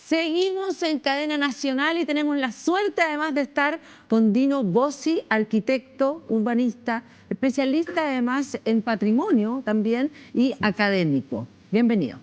Seguimos en cadena nacional y tenemos la suerte además de estar con Dino Bossi, arquitecto, urbanista, especialista además en patrimonio también y académico. Bienvenido.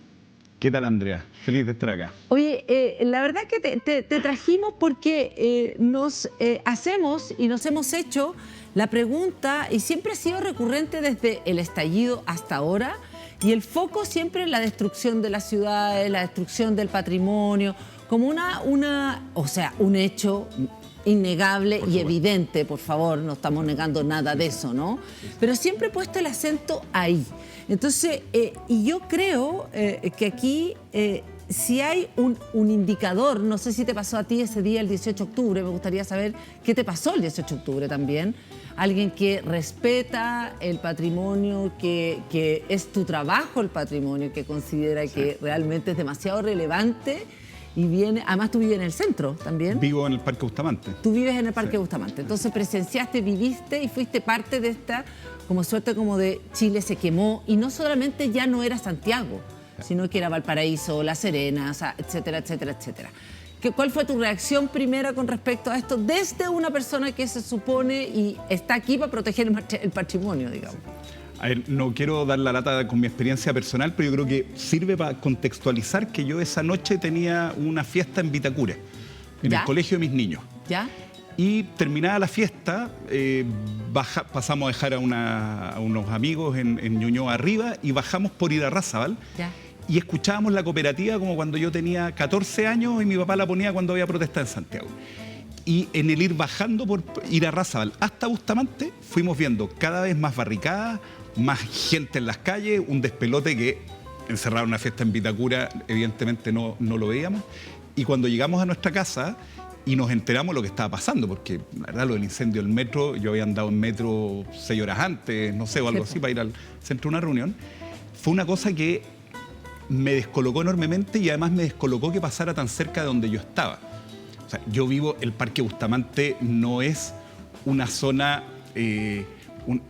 ¿Qué tal, Andrea? Feliz de estar acá. Oye, la verdad que te trajimos porque nos hacemos y nos hemos hecho la pregunta, y siempre ha sido recurrente desde el estallido hasta ahora, y el foco siempre en la destrucción de las ciudades, la destrucción del patrimonio, como un hecho innegable y evidente, por favor, no estamos negando nada de eso, ¿no? Pero siempre he puesto el acento ahí. Entonces, y yo creo que aquí, si hay un indicador, no sé si te pasó a ti ese día, el 18 de octubre, me gustaría saber qué te pasó el 18 de octubre también. Alguien que respeta el patrimonio, que es tu trabajo el patrimonio, que considera que realmente es demasiado relevante y viene, además tú vives en el centro también. Vivo en el Parque Bustamante. Tú vives en el Parque Bustamante, entonces presenciaste, viviste y fuiste parte de esta como suerte como de Chile se quemó, y no solamente ya no era Santiago, sino que era Valparaíso, La Serena, o sea, etcétera, etcétera, etcétera. ¿Cuál fue tu reacción primera con respecto a esto desde una persona que se supone y está aquí para proteger el patrimonio, digamos? A ver, no quiero dar la lata con mi experiencia personal, pero yo creo que sirve para contextualizar que yo esa noche tenía una fiesta en Vitacura, en el colegio de mis niños. ¿Ya? Y terminada la fiesta, pasamos a dejar a unos amigos en Ñuñoa arriba y bajamos por Irarrázaval. ¿Ya? Y escuchábamos la cooperativa como cuando yo tenía 14 años y mi papá la ponía cuando había protesta en Santiago. Y en el ir bajando por Irarrázaval hasta Bustamante, fuimos viendo cada vez más barricadas, más gente en las calles, un despelote que encerrar una fiesta en Vitacura evidentemente no lo veíamos. Y cuando llegamos a nuestra casa y nos enteramos lo que estaba pasando, porque la verdad lo del incendio del metro, yo había andado en metro 6 horas antes, no sé, o algo así, para ir al centro de una reunión, fue una cosa que me descolocó enormemente, y además me descolocó que pasara tan cerca de donde yo estaba. O sea, yo vivo, el Parque Bustamante no es una zona,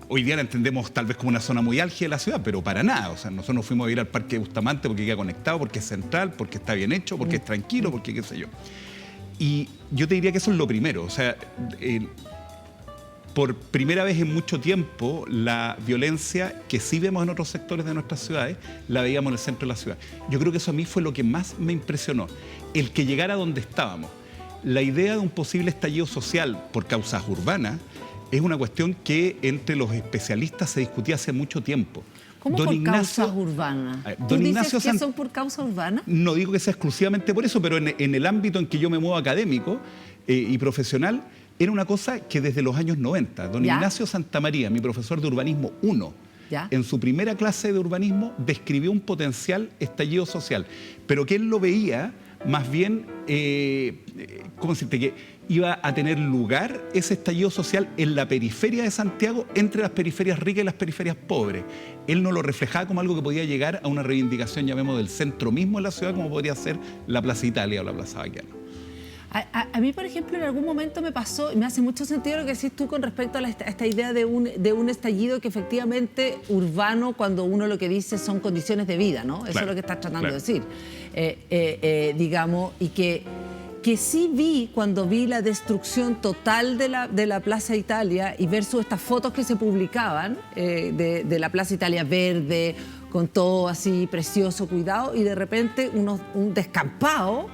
hoy día la entendemos tal vez como una zona muy álgida de la ciudad, pero para nada. O sea, nosotros nos fuimos a ir al Parque Bustamante porque queda conectado, porque es central, porque está bien hecho, porque es tranquilo, porque qué sé yo. Y yo te diría que eso es lo primero. O sea, por primera vez en mucho tiempo, la violencia que sí vemos en otros sectores de nuestras ciudades, la veíamos en el centro de la ciudad. Yo creo que eso a mí fue lo que más me impresionó, el que llegara donde estábamos. La idea de un posible estallido social por causas urbanas es una cuestión que entre los especialistas se discutía hace mucho tiempo. ¿Cómo por causas urbanas? ¿Tú dices que son por causas urbanas? No digo que sea exclusivamente por eso, pero en el ámbito en que yo me muevo académico y profesional, era una cosa que desde los años 90, don Ignacio Santamaría, mi profesor de urbanismo 1, en su primera clase de urbanismo describió un potencial estallido social, pero que él lo veía más bien, ¿cómo decirte? Que iba a tener lugar ese estallido social en la periferia de Santiago, entre las periferias ricas y las periferias pobres. Él no lo reflejaba como algo que podía llegar a una reivindicación, llamemos, del centro mismo de la ciudad, como podría ser la Plaza Italia o la Plaza Baqueano. A mí, por ejemplo, en algún momento me pasó, y me hace mucho sentido lo que decís tú con respecto a esta idea de un estallido que efectivamente urbano, cuando uno lo que dice son condiciones de vida, ¿no? Eso es lo que estás tratando de decir. Digamos, y que sí vi cuando vi la destrucción total de la Plaza Italia y versus estas fotos que se publicaban de la Plaza Italia verde, con todo así precioso, cuidado, y de repente un descampado.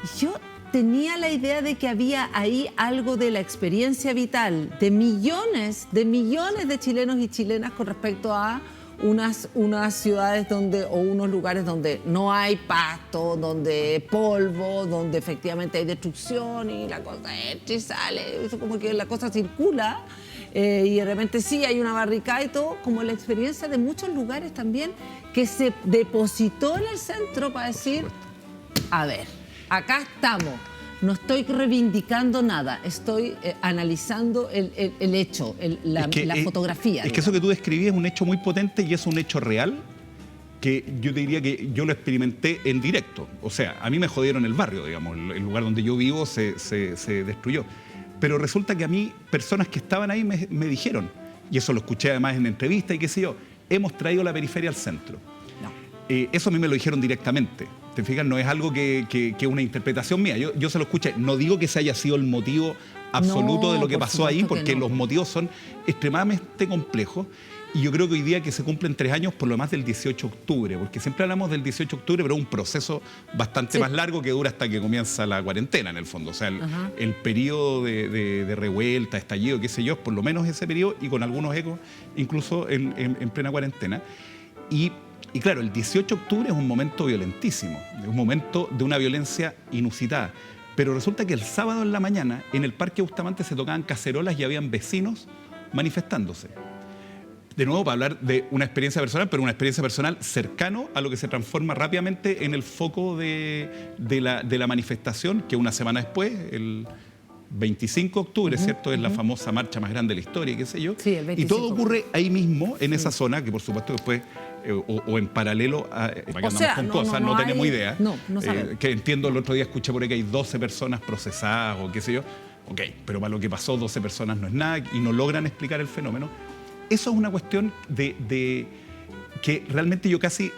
Y yo tenía la idea de que había ahí algo de la experiencia vital de millones de chilenos y chilenas con respecto a unas ciudades donde, o unos lugares donde no hay pasto, donde polvo, donde efectivamente hay destrucción y la cosa entra y sale, eso como que la cosa circula y de repente sí hay una barricada y todo, como la experiencia de muchos lugares también que se depositó en el centro para decir, a ver, acá estamos. No estoy reivindicando nada, estoy analizando el hecho, la fotografía. Es que eso que tú describías es un hecho muy potente y es un hecho real que yo te diría que yo lo experimenté en directo. O sea, a mí me jodieron el barrio, digamos, el lugar donde yo vivo se destruyó. Pero resulta que a mí, personas que estaban ahí me dijeron, y eso lo escuché además en entrevistas y qué sé yo, hemos traído la periferia al centro. No. Eso a mí me lo dijeron directamente. ¿Te fijas? No es algo que una interpretación mía. Yo se lo escuché. No digo que ese haya sido el motivo absoluto de lo que pasó ahí, porque los motivos son extremadamente complejos. Y yo creo que hoy día que se cumplen 3 años por lo más del 18 de octubre, porque siempre hablamos del 18 de octubre, pero es un proceso bastante más largo que dura hasta que comienza la cuarentena, en el fondo. O sea, el periodo de revuelta, estallido, qué sé yo, es por lo menos ese periodo y con algunos ecos, incluso en plena cuarentena. Y claro, el 18 de octubre es un momento violentísimo, es un momento de una violencia inusitada. Pero resulta que el sábado en la mañana, en el Parque Bustamante se tocaban cacerolas y habían vecinos manifestándose. De nuevo, para hablar de una experiencia personal, pero una experiencia personal cercano a lo que se transforma rápidamente en el foco de la manifestación, que una semana después, el 25 de octubre, ¿cierto? Es la famosa marcha más grande de la historia, qué sé yo. Sí, el 25. Y todo ocurre ahí mismo, en esa zona, que por supuesto después, o en paralelo, para que andamos con cosas, no tenemos idea. No sabemos. Que entiendo, el otro día escuché por ahí que hay 12 personas procesadas o qué sé yo. Ok, pero para lo que pasó, 12 personas no es nada y no logran explicar el fenómeno. Eso es una cuestión de que realmente yo casi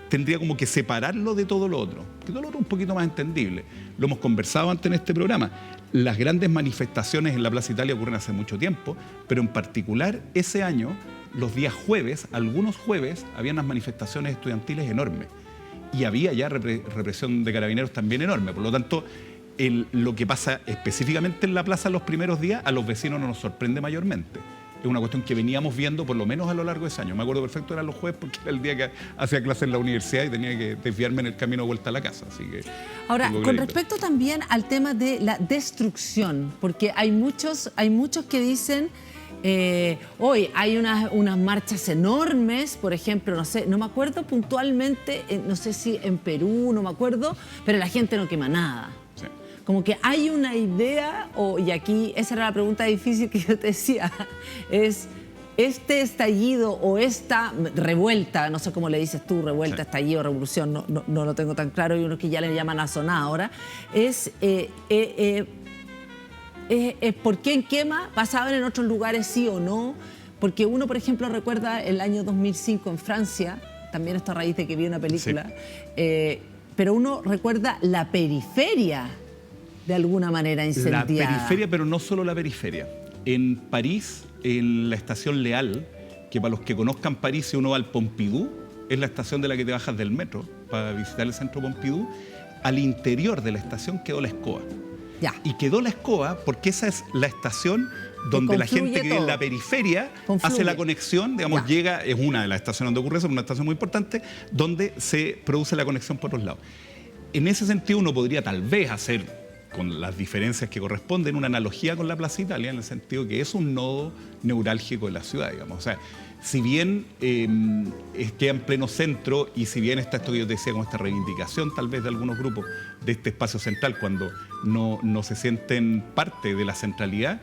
tendría como que separarlo de todo lo otro. Que todo lo otro es un poquito más entendible. Lo hemos conversado antes en este programa. Las grandes manifestaciones en la Plaza Italia ocurren hace mucho tiempo, pero en particular ese año, los días jueves, algunos jueves, había unas manifestaciones estudiantiles enormes. Y había ya represión de carabineros también enorme. Por lo tanto, lo que pasa específicamente en la plaza los primeros días, a los vecinos no nos sorprende mayormente. Es una cuestión que veníamos viendo por lo menos a lo largo de ese año. Me acuerdo perfecto, eran los jueves porque era el día que hacía clase en la universidad y tenía que desviarme en el camino de vuelta a la casa. Así que, ahora, con respecto también al tema de la destrucción, porque hay muchos que dicen, hoy hay unas marchas enormes, por ejemplo, no me acuerdo puntualmente, no sé si en Perú, no me acuerdo, pero la gente no quema nada. Como que hay una idea, y aquí esa era la pregunta difícil que yo te decía, es este estallido o esta revuelta, no sé cómo le dices tú, revuelta, estallido, revolución, no lo tengo tan claro, y uno que ya le llaman azonada ahora, es por quién quema, pasaban en otros lugares sí o no, porque uno, por ejemplo, recuerda el año 2005 en Francia, también esto a raíz de que vi una película, pero uno recuerda la periferia de alguna manera incendiada. La periferia, pero no solo la periferia. En París, en la estación Leal, que para los que conozcan París, si uno va al Pompidou, es la estación de la que te bajas del metro para visitar el centro Pompidou, al interior de la estación quedó la escoba. Ya. Y quedó la escoba porque esa es la estación donde la gente que vive en la periferia hace la conexión, digamos, llega, es una de las estaciones donde ocurre eso, una estación muy importante, donde se produce la conexión por otros lados. En ese sentido uno podría tal vez hacer, con las diferencias que corresponden, una analogía con la Plaza Italia, en el sentido que es un nodo neurálgico de la ciudad, digamos. O sea, si bien queda en pleno centro y si bien está esto que yo te decía, con esta reivindicación tal vez de algunos grupos de este espacio central cuando no se sienten parte de la centralidad,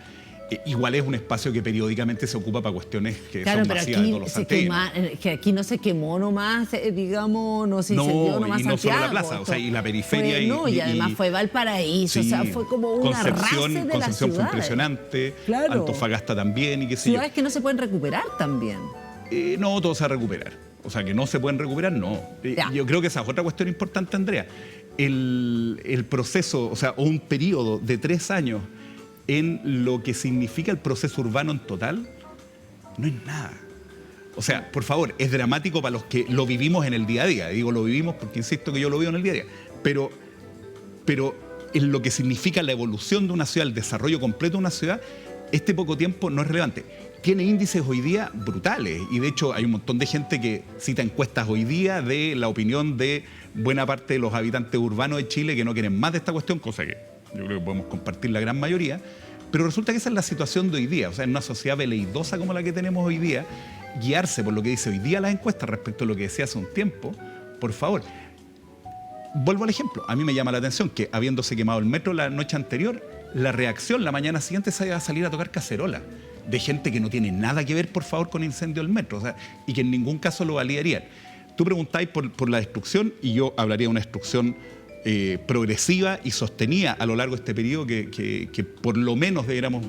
igual es un espacio que periódicamente se ocupa para cuestiones que son masivas de todos los santiaguinos. Que aquí no se quemó nomás, digamos, no se incendió nomás y no Santiago. Solo la plaza, o sea, y la periferia. Y además fue Valparaíso, sí, o sea, fue como una arrase de la ciudad. Concepción fue impresionante, claro. Antofagasta también, y qué sé yo. Ciudades que no se pueden recuperar también. No, todo se va a recuperar. O sea, que no se pueden recuperar, no. Yo creo que esa es otra cuestión importante, Andrea. El proceso, o sea, un periodo de 3 años en lo que significa el proceso urbano en total, no es nada. O sea, por favor, es dramático para los que lo vivimos en el día a día. Digo, lo vivimos porque insisto que yo lo vivo en el día a día. Pero en lo que significa la evolución de una ciudad, el desarrollo completo de una ciudad, este poco tiempo no es relevante. Tiene índices hoy día brutales. Y de hecho hay un montón de gente que cita encuestas hoy día de la opinión de buena parte de los habitantes urbanos de Chile que no quieren más de esta cuestión, cosa que yo creo que podemos compartir la gran mayoría, pero resulta que esa es la situación de hoy día. O sea, en una sociedad veleidosa como la que tenemos hoy día, guiarse por lo que dice hoy día las encuestas respecto a lo que decía hace un tiempo, por favor. Vuelvo al ejemplo. A mí me llama la atención que, habiéndose quemado el metro la noche anterior, la reacción la mañana siguiente se iba a salir a tocar cacerola de gente que no tiene nada que ver, por favor, con el incendio del metro, o sea, y que en ningún caso lo validarían. Tú preguntáis por la destrucción y yo hablaría de una destrucción progresiva y sostenida a lo largo de este periodo que por lo menos deberíamos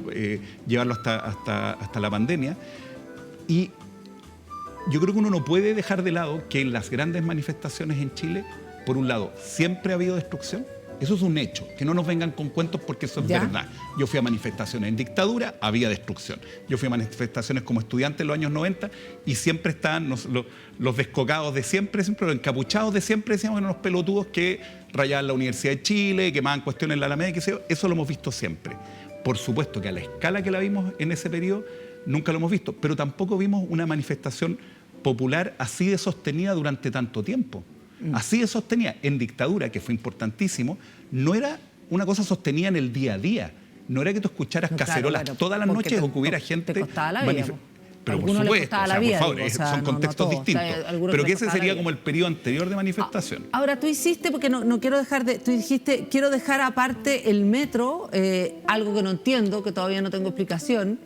llevarlo hasta la pandemia. Y yo creo que uno no puede dejar de lado que en las grandes manifestaciones en Chile por un lado, siempre ha habido destrucción. Eso es un hecho, que no nos vengan con cuentos porque eso es verdad. Yo fui a manifestaciones en dictadura, había destrucción. Yo fui a manifestaciones como estudiante en los años 90 y siempre estaban los descocados de siempre, los encapuchados de siempre, decíamos que eran unos pelotudos que rayaban la Universidad de Chile, quemaban cuestiones en la Alameda, qué sé yo. Eso lo hemos visto siempre. Por supuesto que a la escala que la vimos en ese periodo, nunca lo hemos visto, pero tampoco vimos una manifestación popular así de sostenida durante tanto tiempo. Así de sostenida en dictadura, que fue importantísimo, no era una cosa sostenida en el día a día. No era que tú escucharas cacerolas todas las noches o que hubiera gente... Te costaba la vida. Pero por supuesto, por favor, son contextos distintos. Pero que ese sería como el periodo anterior de manifestación. Ahora, tú hiciste, porque no quiero dejar de... Tú dijiste, quiero dejar aparte el metro, algo que no entiendo, que todavía no tengo explicación,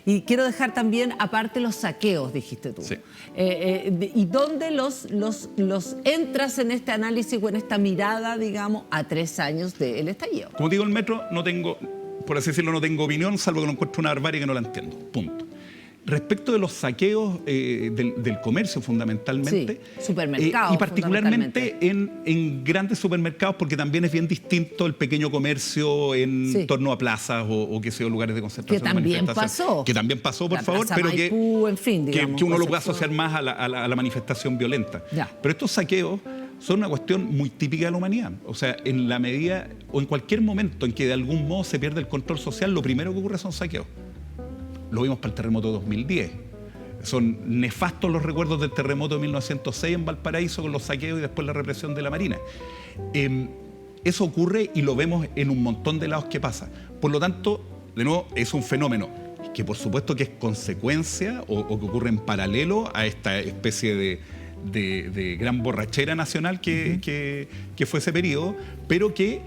y quiero dejar también aparte los saqueos, dijiste tú. Sí. ¿Y dónde los entras en este análisis o en esta mirada, digamos, a 3 años del estallido? Como digo, el metro no tengo, por así decirlo, no tengo opinión, salvo que lo encuentro una barbarie que no la entiendo. Punto. Respecto de los saqueos del comercio, fundamentalmente, supermercados, y particularmente en grandes supermercados, porque también es bien distinto el pequeño comercio en torno a plazas o qué sé yo, lugares de concentración. Que también pasó. Que también pasó, por favor, pero Maipú, en fin, digamos, que uno lo puede asociar más a la manifestación violenta. Ya. Pero estos saqueos son una cuestión muy típica de la humanidad. O sea, en la medida o en cualquier momento en que de algún modo se pierde el control social, lo primero que ocurre son saqueos. Lo vimos para el terremoto de 2010. Son nefastos los recuerdos del terremoto de 1906 en Valparaíso con los saqueos y después la represión de la Marina. Eso ocurre y lo vemos en un montón de lados que pasa. Por lo tanto, de nuevo, es un fenómeno que por supuesto que es consecuencia o que ocurre en paralelo a esta especie de gran borrachera nacional que fue ese periodo, pero que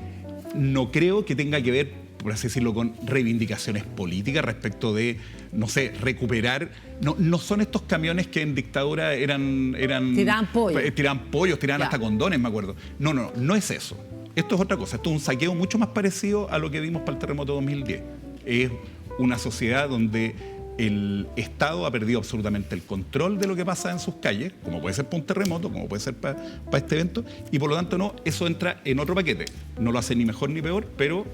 no creo que tenga que ver, por así decirlo, con reivindicaciones políticas respecto de, no sé, recuperar... No son estos camiones que en dictadura eran tiraban pollos. Tiraban pollos, tiraban hasta condones, me acuerdo. No es eso. Esto es otra cosa. Esto es un saqueo mucho más parecido a lo que vimos para el terremoto de 2010. Es una sociedad donde el Estado ha perdido absolutamente el control de lo que pasa en sus calles, como puede ser para un terremoto, como puede ser para este evento, y por lo tanto eso entra en otro paquete. No lo hace ni mejor ni peor, pero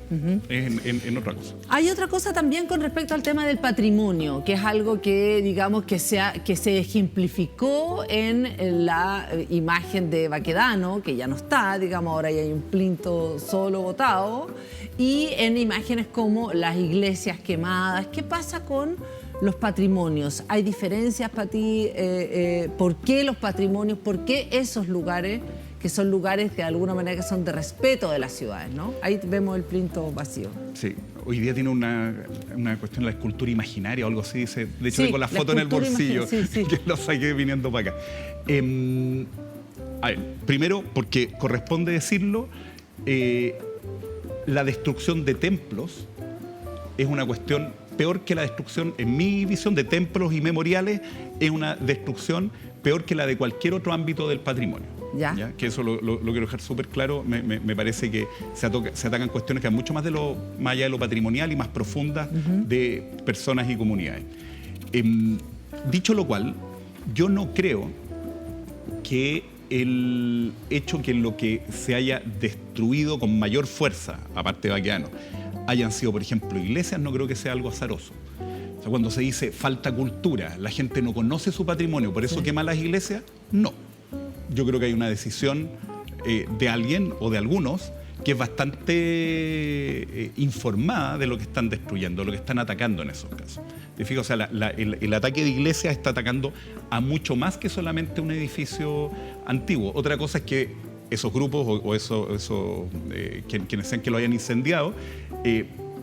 es en otra cosa. Hay otra cosa también con respecto al tema del patrimonio, que es algo que, digamos, que se ejemplificó en la imagen de Baquedano, que ya no está, digamos, ahora ya hay un plinto solo botado, y en imágenes como las iglesias quemadas. ¿Qué pasa con los patrimonios? ¿Hay diferencias para ti? ¿Por qué los patrimonios? ¿Por qué esos lugares, que son lugares que de alguna manera que son de respeto de las ciudades, ¿no? Ahí vemos el plinto vacío. Sí, hoy día tiene una cuestión de la escultura imaginaria o algo así, dice. De hecho, con la foto en el bolsillo, que lo saqué viniendo para acá. A ver, primero, porque corresponde decirlo, la destrucción de templos es una cuestión peor que la destrucción, en mi visión, de templos y memoriales, es una destrucción peor que la de cualquier otro ámbito del patrimonio. ¿Ya? Que eso lo quiero dejar súper claro. Me parece que se atacan cuestiones que van mucho más allá de lo patrimonial y más profundas de personas y comunidades. Dicho lo cual, yo no creo que el hecho que lo que se haya destruido con mayor fuerza, aparte de Baquedano, hayan sido, por ejemplo, iglesias, no creo que sea algo azaroso. O sea, cuando se dice falta cultura, la gente no conoce su patrimonio, por eso quema las iglesias, no. Yo creo que hay una decisión de alguien o de algunos que es bastante informada de lo que están destruyendo, lo que están atacando en esos casos. ¿Te fijas? O sea, el ataque de iglesias está atacando a mucho más que solamente un edificio antiguo. Otra cosa es que esos grupos o quienes sean que lo hayan incendiado,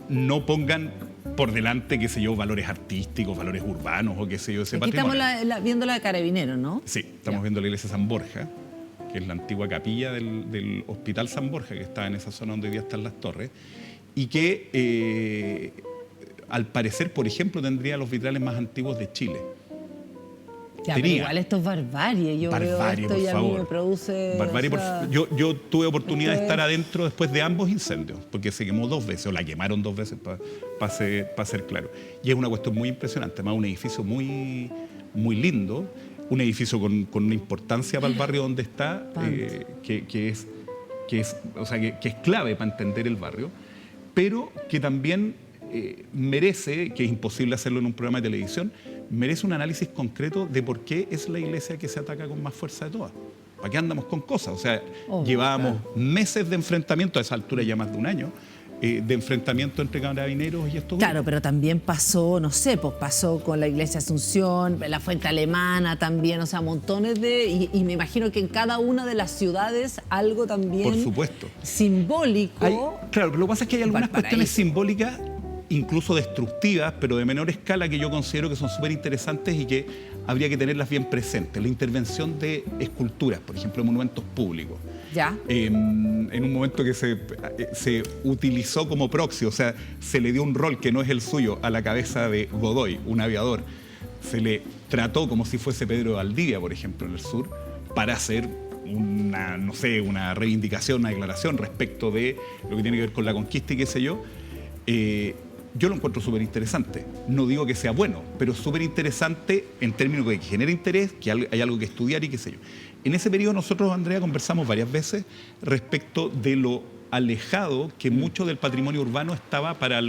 no pongan por delante, qué sé yo, valores artísticos, valores urbanos o qué sé yo, ese patrimonio. Aquí estamos viendo la de Carabineros, ¿no? Sí, estamos viendo la iglesia San Borja, que es la antigua capilla del Hospital San Borja, que está en esa zona donde hoy día están las torres, y que al parecer, por ejemplo, tendría los vitrales más antiguos de Chile. Ya, pero igual esto es barbarie. Yo veo esto y a mí me produce... Barbarie, yo tuve oportunidad de estar adentro después de ambos incendios, porque se quemó 2 veces, o la quemaron 2 veces, para ser claro. Y es una cuestión muy impresionante, además un edificio muy, muy lindo, un edificio con una importancia para el barrio donde está, que es clave para entender el barrio, pero que también merece, que es imposible hacerlo en un programa de televisión, merece un análisis concreto de por qué es la iglesia que se ataca con más fuerza de todas. ¿Para qué andamos con cosas? O sea, llevábamos meses de enfrentamiento, a esa altura ya más de un año, de enfrentamiento entre carabineros y estos Claro, grupos. pero también pasó, no sé, pues pasó con la Iglesia Asunción, la Fuente Alemana también, o sea, montones de... Y me imagino que en cada una de las ciudades algo también... Por supuesto. Simbólico. Claro, pero lo que pasa es que hay algunas Valparaíso. cuestiones simbólicas, incluso destructivas, pero de menor escala, que yo considero que son súper interesantes y que habría que tenerlas bien presentes. La intervención de esculturas, por ejemplo, en monumentos públicos. Ya. En un momento que se utilizó como proxy, o sea, se le dio un rol que no es el suyo a la cabeza de Godoy, un aviador. Se le trató como si fuese Pedro de Valdivia, por ejemplo, en el sur, para hacer una reivindicación, una declaración respecto de lo que tiene que ver con la conquista y qué sé yo. Yo lo encuentro súper interesante. No digo que sea bueno, pero súper interesante en términos de que genera interés, que hay algo que estudiar y qué sé yo. En ese periodo nosotros, Andrea, conversamos varias veces respecto de lo alejado que mucho del patrimonio urbano estaba para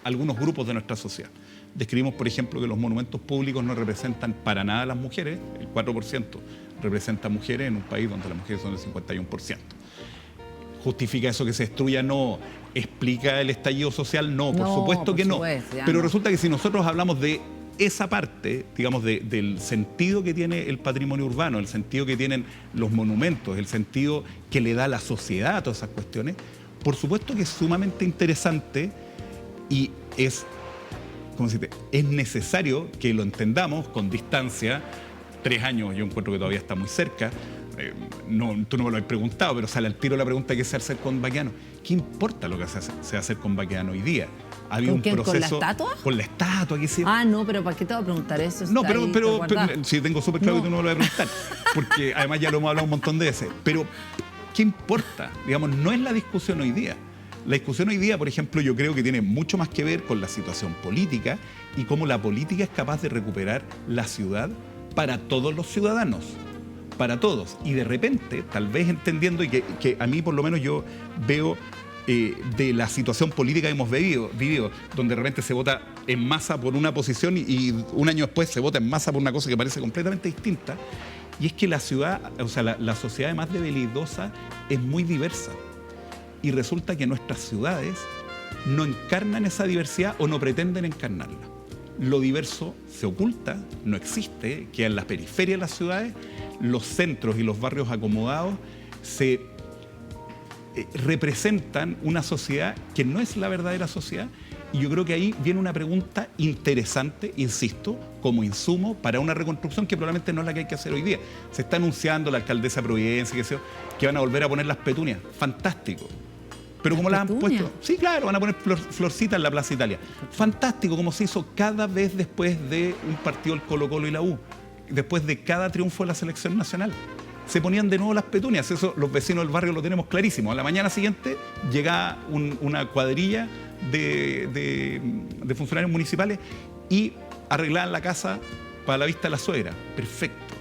algunos grupos de nuestra sociedad. Describimos, por ejemplo, que los monumentos públicos no representan para nada a las mujeres, el 4% representa mujeres en un país donde las mujeres son el 51%. ¿Justifica eso que se destruya? No. ¿Explica el estallido social? No, por supuesto que no. Pero resulta que si nosotros hablamos de esa parte, digamos, del sentido que tiene el patrimonio urbano, el sentido que tienen los monumentos, el sentido que le da la sociedad a todas esas cuestiones, por supuesto que es sumamente interesante y es necesario que lo entendamos con distancia. 3 años yo encuentro que todavía está muy cerca. Tú no me lo has preguntado, pero sale al tiro la pregunta: ¿qué se hace con Baqueano? ¿Qué importa lo que se va a hacer con Baqueano hoy día? Había un proceso. ¿Con la estatua? Con la estatua, ¿qué se... No, pero ¿para qué te voy a preguntar eso? No, pero sí, tengo súper claro que tú no me lo vas a preguntar, porque además ya lo hemos hablado un montón de veces. Pero, ¿qué importa? Digamos, no es la discusión hoy día. La discusión hoy día, por ejemplo, yo creo que tiene mucho más que ver con la situación política y cómo la política es capaz de recuperar la ciudad para todos los ciudadanos. Para todos. Y de repente, tal vez entendiendo, y que a mí por lo menos yo veo de la situación política que hemos vivido, donde de repente se vota en masa por una posición y un año después se vota en masa por una cosa que parece completamente distinta, y es que la ciudad, o sea, la sociedad además de veleidosa es muy diversa. Y resulta que nuestras ciudades no encarnan esa diversidad o no pretenden encarnarla. Lo diverso se oculta, no existe, queda en la periferia de las ciudades. Los centros y los barrios acomodados se representan una sociedad que no es la verdadera sociedad. Y yo creo que ahí viene una pregunta interesante, insisto, como insumo para una reconstrucción que probablemente no es la que hay que hacer hoy día. Se está anunciando la alcaldesa de Providencia, que van a volver a poner las petunias. Fantástico. Pero como las han puesto... Sí, claro, van a poner florcitas en la Plaza Italia. Fantástico, como se hizo cada vez después de un partido, el Colo-Colo y la U. Después de cada triunfo de la selección nacional. Se ponían de nuevo las petunias. Eso los vecinos del barrio lo tenemos clarísimo. A la mañana siguiente llegaba una cuadrilla de funcionarios municipales y arreglaban la casa para la vista de la suegra. Perfecto.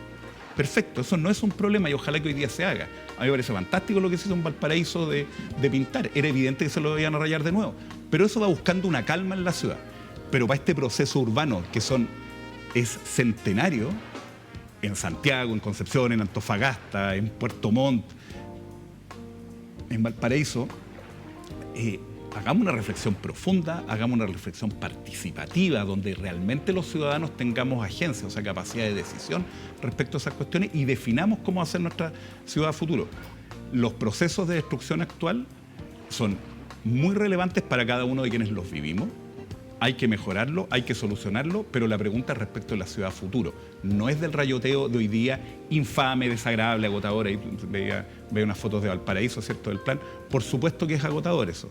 Perfecto, eso no es un problema y ojalá que hoy día se haga. A mí me parece fantástico lo que se hizo en Valparaíso de pintar. Era evidente que se lo iban a rayar de nuevo. Pero eso va buscando una calma en la ciudad. Pero para este proceso urbano es centenario, en Santiago, en Concepción, en Antofagasta, en Puerto Montt, en Valparaíso, hagamos una reflexión profunda, hagamos una reflexión participativa, donde realmente los ciudadanos tengamos agencia, o sea, capacidad de decisión respecto a esas cuestiones y definamos cómo hacer nuestra ciudad a futuro. Los procesos de destrucción actual son muy relevantes para cada uno de quienes los vivimos. Hay que mejorarlo, hay que solucionarlo, pero la pregunta es respecto a la ciudad futuro. No es del rayoteo de hoy día, infame, desagradable, agotador. Ahí veía unas fotos de Valparaíso, ¿cierto?, del plan. Por supuesto que es agotador eso.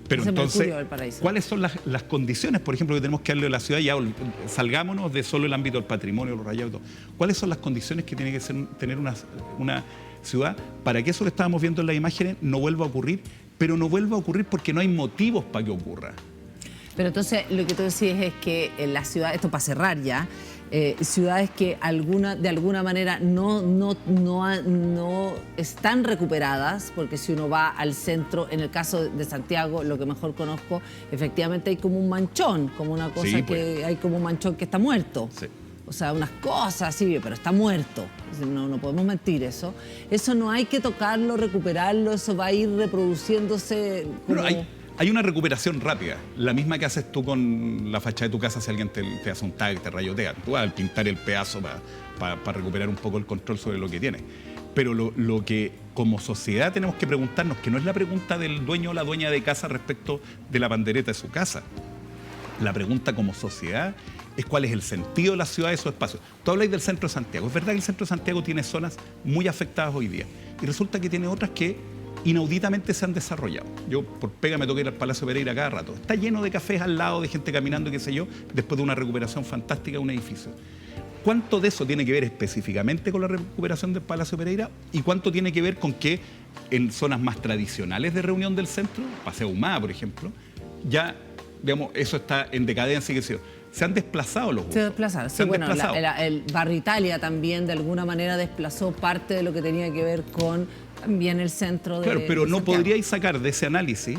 Pero entonces, ¿cuáles son las condiciones, por ejemplo, que tenemos que darle a la ciudad? Ya salgámonos de solo el ámbito del patrimonio, los rayados. ¿Cuáles son las condiciones que tiene que tener una ciudad para que eso que estábamos viendo en las imágenes no vuelva a ocurrir? Pero no vuelva a ocurrir porque no hay motivos para que ocurra. Pero entonces lo que tú decís es que en la ciudad, esto para cerrar ya, ciudades que de alguna manera no están recuperadas, porque si uno va al centro, en el caso de Santiago, lo que mejor conozco, efectivamente hay como un manchón, como una cosa Sí, que pues. hay como un manchón que está muerto. Sí. O sea, unas cosas así, pero está muerto. No podemos mentir eso. Eso no hay que tocarlo, recuperarlo, eso va a ir reproduciéndose como... Bueno, hay una recuperación rápida, la misma que haces tú con la fachada de tu casa si alguien te hace un tag, te rayotea. Tú vas a pintar el pedazo para recuperar un poco el control sobre lo que tienes. Pero lo que como sociedad tenemos que preguntarnos, que no es la pregunta del dueño o la dueña de casa respecto de la pandereta de su casa. La pregunta como sociedad es cuál es el sentido de la ciudad de esos espacios. Tú habláis del centro de Santiago. Es verdad que el centro de Santiago tiene zonas muy afectadas hoy día. Y resulta que tiene otras que inauditamente se han desarrollado. Yo por pega me toqué ir al Palacio Pereira cada rato. Está lleno de cafés al lado, de gente caminando, qué sé yo, después de una recuperación fantástica de un edificio. ¿Cuánto de eso tiene que ver específicamente con la recuperación del Palacio Pereira? ¿Y cuánto tiene que ver con que en zonas más tradicionales de reunión del centro, Paseo Ahumada, por ejemplo, ya, digamos, eso está en decadencia y qué sé yo? Se han desplazado los usos. Se desplazaron. Sí, bueno, el Barrio Italia también de alguna manera desplazó parte de lo que tenía que ver con también el centro de Claro, pero de no Santiago. podríais sacar de ese análisis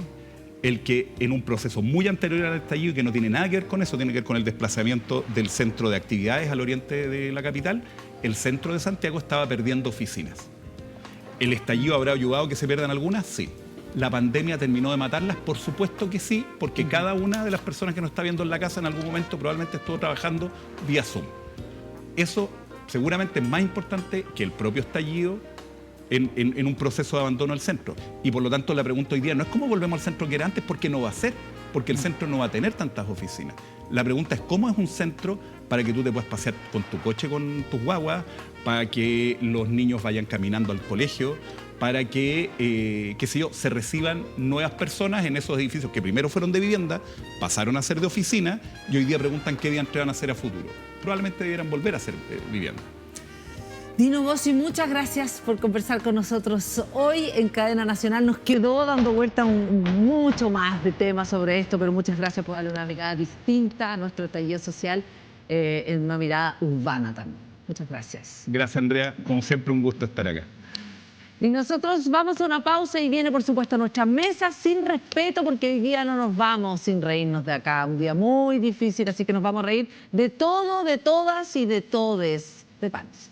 el que en un proceso muy anterior al estallido, y que no tiene nada que ver con eso, tiene que ver con el desplazamiento del centro de actividades al oriente de la capital, el centro de Santiago estaba perdiendo oficinas. ¿El estallido habrá ayudado a que se pierdan algunas? Sí. ¿La pandemia terminó de matarlas? Por supuesto que sí, porque cada una de las personas que nos está viendo en la casa en algún momento probablemente estuvo trabajando vía Zoom. Eso seguramente es más importante que el propio estallido en un proceso de abandono del centro. Y por lo tanto la pregunta hoy día no es cómo volvemos al centro que era antes, porque no va a ser, porque el centro no va a tener tantas oficinas. La pregunta es cómo es un centro para que tú te puedas pasear con tu coche, con tus guaguas, para que los niños vayan caminando al colegio, para que, qué sé yo, se reciban nuevas personas en esos edificios que primero fueron de vivienda, pasaron a ser de oficina y hoy día preguntan qué diantre van a hacer a futuro. Probablemente debieran volver a ser vivienda. Dino Bossi, muchas gracias por conversar con nosotros hoy en Cadena Nacional. Nos quedó dando vuelta mucho más de temas sobre esto, pero muchas gracias por darle una mirada distinta a nuestro estallido social, en una mirada urbana también. Muchas gracias. Gracias, Andrea. Como siempre, un gusto estar acá. Y nosotros vamos a una pausa y viene, por supuesto, nuestra mesa sin respeto, porque hoy día no nos vamos sin reírnos de acá. Un día muy difícil, así que nos vamos a reír de todo, de todas y de todes. De panes.